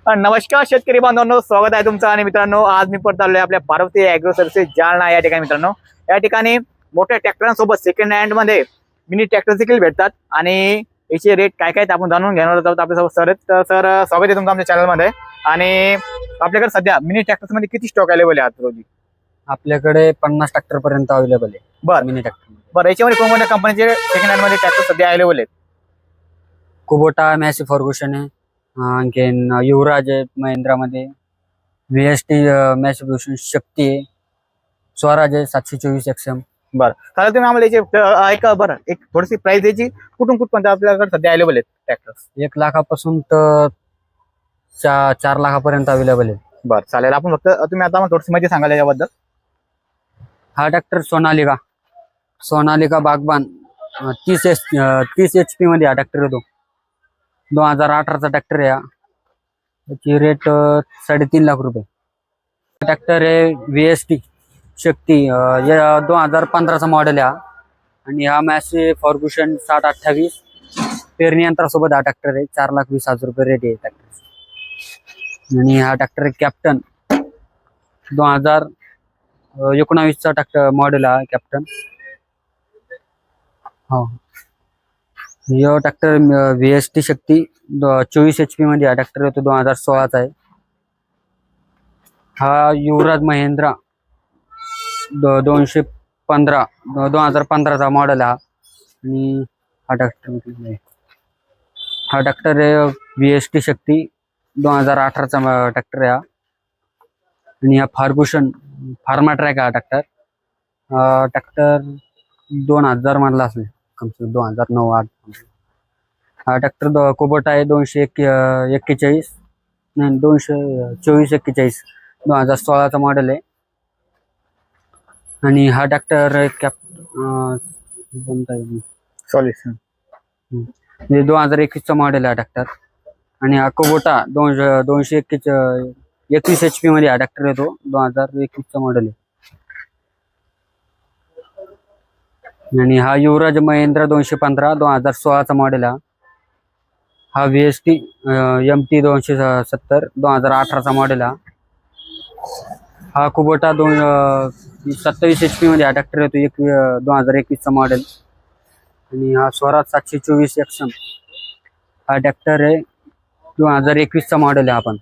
नमस्कार शेतकरी बांधवांनो, स्वागत आहे तुमचं. आणि मित्रांनो, आज मी परत आलोय आपल्या पार्वती ॲग्रो सर्व्हिसेस जालना या ठिकाणी. मित्रांनो, या ठिकाणी मोठ्या ट्रॅक्टरांसोबत सेकंड हँड मध्ये मिनी ट्रॅक्टर देखील भेटतात आणि याचे रेट काय काय आपण जाणून घेणार आहोत. आपल्यासोबत सर आहेत. तर सर, स्वागत आहे तुमचं आमच्या चॅनल मध्ये. आणि आपल्याकडे सध्या मिनी ट्रॅक्टर्स मध्ये किती स्टॉक अवेलेबल आहे आज रोजी? आपल्याकडे 50 ट्रॅक्टर पर्यंत अवेलेबल आहे. बरं, मिनी ट्रॅक्टर. बरं, याच्यामध्ये कोणत्या कंपनीचे सेकंड हँड मध्ये ट्रॅक्टर सध्या अवेलेबल आहेत? कुबोटा, मॅसी फर्ग्युसन आहे, आणखीन युवराज आहे महिंद्रामध्ये, VST मॅसी फर्ग्युसन, शक्ती आहे, स्वराज आहे 724 XM. बरं, चालेल. तुम्ही आम्हाला याचे एक थोडीशी प्राइस द्यायची, कुठून कुठपर्यंत आपल्याकडे सध्या अवेलेबल आहेत ट्रॅक्टर्स? 1 लाखापासून तर 4 लाखापर्यंत अवेलेबल आहे. बरं, चालेल. आपण फक्त तुम्ही आता मला थोडीशी माहिती सांगाल याबद्दल. हा ट्रॅक्टर सोनालिका बागबान 30 HP मध्ये हा ट्रॅक्टर येतो. 2018चा ट्रॅक्टर आहे. त्याची रेट 3.5 लाख रुपये. ट्रॅक्टर आहे VST शक्ती, 2015चा मॉडेल आहे. आणि हा मॅसी फर्ग्युसन 6028 पेरणी यंत्रासोबत हा ट्रॅक्टर आहे. 4,20,000 रुपये रेट आहे ट्रॅक्टर. आणि हा ट्रॅक्टर आहे कॅप्टन, 2019चा ट्रॅक्टर मॉडेल आहे कॅप्टन. हो, यो ट्रॅक्टर VST शक्ती 24 HP मध्ये हा ट्रॅक्टर येतो. 2016चा आहे. हा युवराज महिंद्रा 2015चा मॉडेल हा. आणि हा ट्रॅक्टर आहे VST शक्ती 2018चा ट्रॅक्टर आहे. आणि हा फार्मा ट्रॅक हा ट्रॅक्टर 2000 मधला असेल, कम से कम 2009-8. हा ट्रॅक्टर कुबोटा आहे 241 नाही 224-41 2016चा मॉडेल आहे. आणि हा ट्रॅक्टर सॉरी, 2021चा मॉडेल आहे हा ट्रॅक्टर. आणि हा कुबोटा 221 HP मध्ये हा ट्रॅक्टर येतो. 2021चा मॉडेल आहे. आणि हा युवराज महिंद्रा 215 2016चा मॉडेल आहे. हा VST MT 270 2018चा मॉडेल आहे. हा कुबोटा 27 HP मध्ये हा ट्रॅक्टर येतो. 2021चा मॉडेल. आणि हा स्वराज 724 XM हा ट्रॅक्टर आहे. 2021चा मॉडेल आहे. आपण